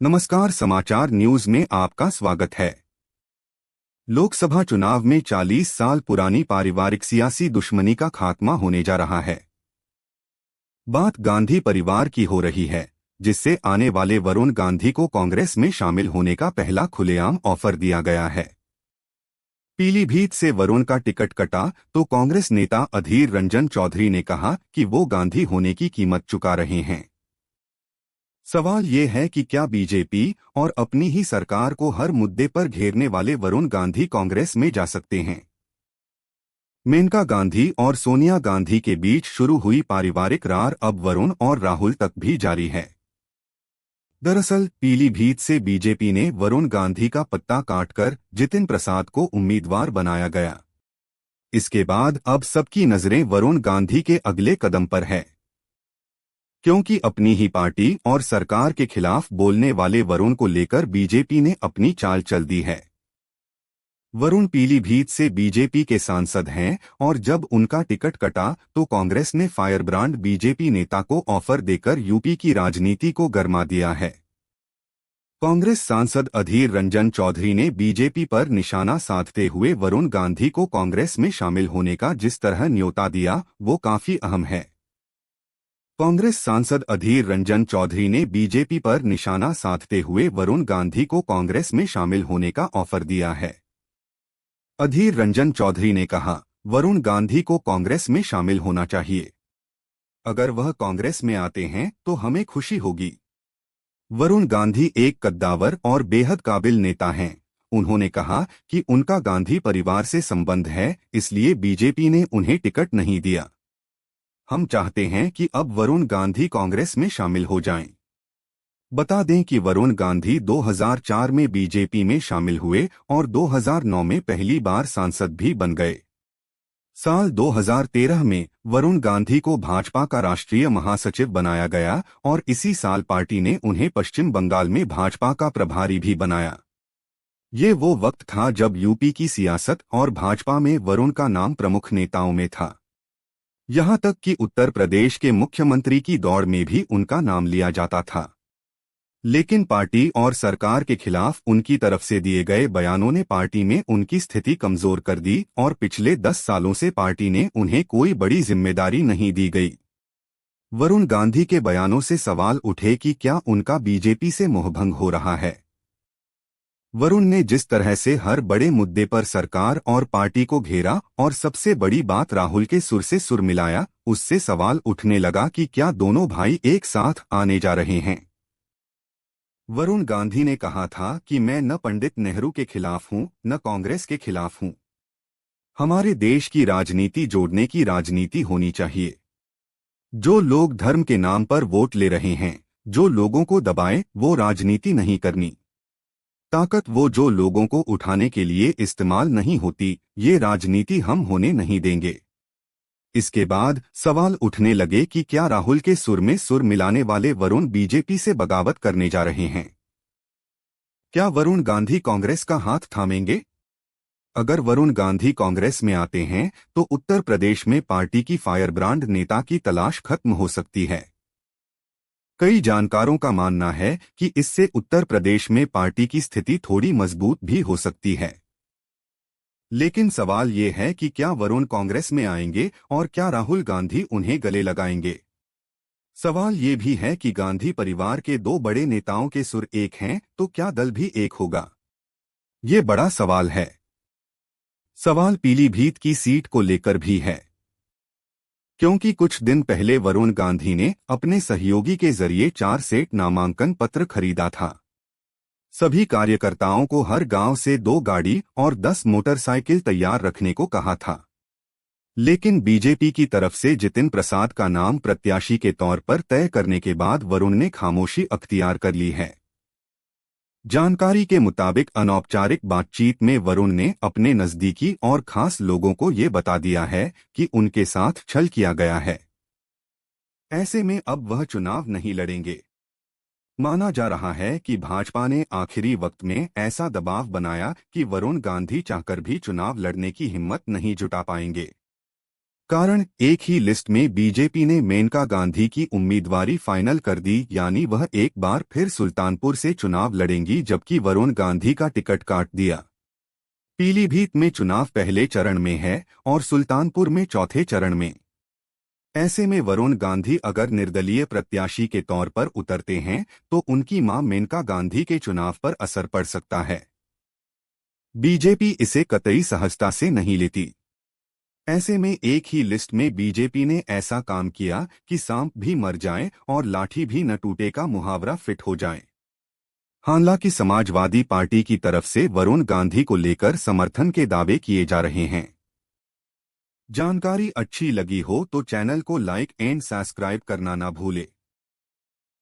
नमस्कार, समाचार न्यूज में आपका स्वागत है। लोकसभा चुनाव में 40 साल पुरानी पारिवारिक सियासी दुश्मनी का खात्मा होने जा रहा है। बात गांधी परिवार की हो रही है, जिससे आने वाले वरुण गांधी को कांग्रेस में शामिल होने का पहला खुलेआम ऑफर दिया गया है। पीलीभीत से वरुण का टिकट कटा तो कांग्रेस नेता अधीर रंजन चौधरी ने कहा कि वो गांधी होने की कीमत चुका रहे हैं। सवाल ये है कि क्या बीजेपी और अपनी ही सरकार को हर मुद्दे पर घेरने वाले वरुण गांधी कांग्रेस में जा सकते हैं। मेनका गांधी और सोनिया गांधी के बीच शुरू हुई पारिवारिक रार अब वरुण और राहुल तक भी जारी है। दरअसल पीलीभीत से बीजेपी ने वरुण गांधी का पत्ता काटकर जितिन प्रसाद को उम्मीदवार बनाया गया। इसके बाद अब सबकी नजरें वरुण गांधी के अगले कदम पर है, क्योंकि अपनी ही पार्टी और सरकार के खिलाफ बोलने वाले वरुण को लेकर बीजेपी ने अपनी चाल चल दी है। वरुण पीलीभीत से बीजेपी के सांसद हैं और जब उनका टिकट कटा तो कांग्रेस ने फायरब्रांड बीजेपी नेता को ऑफर देकर यूपी की राजनीति को गरमा दिया है। कांग्रेस सांसद अधीर रंजन चौधरी ने बीजेपी पर निशाना साधते हुए वरुण गांधी को कांग्रेस में शामिल होने का जिस तरह न्योता दिया वो काफी अहम है। कांग्रेस सांसद अधीर रंजन चौधरी ने बीजेपी पर निशाना साधते हुए वरुण गांधी को कांग्रेस में शामिल होने का ऑफर दिया है। अधीर रंजन चौधरी ने कहा, वरुण गांधी को कांग्रेस में शामिल होना चाहिए। अगर वह कांग्रेस में आते हैं तो हमें खुशी होगी। वरुण गांधी एक कद्दावर और बेहद काबिल नेता हैं। उन्होंने कहा कि उनका गांधी परिवार से संबंध है, इसलिए बीजेपी ने उन्हें टिकट नहीं दिया। हम चाहते हैं कि अब वरुण गांधी कांग्रेस में शामिल हो जाएं। बता दें कि वरुण गांधी 2004 में बीजेपी में शामिल हुए और 2009 में पहली बार सांसद भी बन गए। साल 2013 में वरुण गांधी को भाजपा का राष्ट्रीय महासचिव बनाया गया और इसी साल पार्टी ने उन्हें पश्चिम बंगाल में भाजपा का प्रभारी भी बनाया। ये वो वक्त था जब यूपी की सियासत और भाजपा में वरुण का नाम प्रमुख नेताओं में था। यहां तक कि उत्तर प्रदेश के मुख्यमंत्री की दौड़ में भी उनका नाम लिया जाता था। लेकिन पार्टी और सरकार के खिलाफ उनकी तरफ से दिए गए बयानों ने पार्टी में उनकी स्थिति कमजोर कर दी और पिछले 10 सालों से पार्टी ने उन्हें कोई बड़ी जिम्मेदारी नहीं दी गई। वरुण गांधी के बयानों से सवाल उठे कि क्या उनका बीजेपी से मोहभंग हो रहा है। वरुण ने जिस तरह से हर बड़े मुद्दे पर सरकार और पार्टी को घेरा और सबसे बड़ी बात राहुल के सुर से सुर मिलाया, उससे सवाल उठने लगा कि क्या दोनों भाई एक साथ आने जा रहे हैं। वरुण गांधी ने कहा था कि मैं न पंडित नेहरू के खिलाफ हूं न कांग्रेस के खिलाफ हूं। हमारे देश की राजनीति जोड़ने की राजनीति होनी चाहिए। जो लोग धर्म के नाम पर वोट ले रहे हैं, जो लोगों को दबाए, वो राजनीति नहीं करनी। ताकत वो जो लोगों को उठाने के लिए इस्तेमाल नहीं होती, ये राजनीति हम होने नहीं देंगे। इसके बाद सवाल उठने लगे कि क्या राहुल के सुर में सुर मिलाने वाले वरुण बीजेपी से बगावत करने जा रहे हैं। क्या वरुण गांधी कांग्रेस का हाथ थामेंगे? अगर वरुण गांधी कांग्रेस में आते हैं तो उत्तर प्रदेश में पार्टी की फायरब्रांड नेता की तलाश खत्म हो सकती है। कई जानकारों का मानना है कि इससे उत्तर प्रदेश में पार्टी की स्थिति थोड़ी मजबूत भी हो सकती है। लेकिन सवाल ये है कि क्या वरुण कांग्रेस में आएंगे और क्या राहुल गांधी उन्हें गले लगाएंगे। सवाल ये भी है कि गांधी परिवार के दो बड़े नेताओं के सुर एक हैं तो क्या दल भी एक होगा। ये बड़ा सवाल है। सवाल पीलीभीत की सीट को लेकर भी है, क्योंकि कुछ दिन पहले वरुण गांधी ने अपने सहयोगी के जरिए 4 सेट नामांकन पत्र खरीदा था। सभी कार्यकर्ताओं को हर गांव से 2 गाड़ी और 10 मोटरसाइकिल तैयार रखने को कहा था। लेकिन बीजेपी की तरफ से जितिन प्रसाद का नाम प्रत्याशी के तौर पर तय करने के बाद वरुण ने खामोशी अख्तियार कर ली है। जानकारी के मुताबिक अनौपचारिक बातचीत में वरुण ने अपने नजदीकी और खास लोगों को ये बता दिया है कि उनके साथ छल किया गया है। ऐसे में अब वह चुनाव नहीं लड़ेंगे। माना जा रहा है कि भाजपा ने आखिरी वक्त में ऐसा दबाव बनाया कि वरुण गांधी चाहकर भी चुनाव लड़ने की हिम्मत नहीं जुटा पाएंगे। कारण एक ही लिस्ट में बीजेपी ने मेनका गांधी की उम्मीदवारी फाइनल कर दी, यानी वह एक बार फिर सुल्तानपुर से चुनाव लड़ेंगी, जबकि वरुण गांधी का टिकट काट दिया। पीलीभीत में चुनाव पहले चरण में है और सुल्तानपुर में चौथे चरण में। ऐसे में वरुण गांधी अगर निर्दलीय प्रत्याशी के तौर पर उतरते हैं तो उनकी मां मेनका गांधी के चुनाव पर असर पड़ सकता है। बीजेपी इसे कतई सहजता से नहीं लेती। ऐसे में एक ही लिस्ट में बीजेपी ने ऐसा काम किया कि सांप भी मर जाए और लाठी भी न टूटे का मुहावरा फिट हो जाए। हालांकि समाजवादी पार्टी की तरफ से वरुण गांधी को लेकर समर्थन के दावे किए जा रहे हैं। जानकारी अच्छी लगी हो तो चैनल को लाइक एंड सब्सक्राइब करना ना भूले।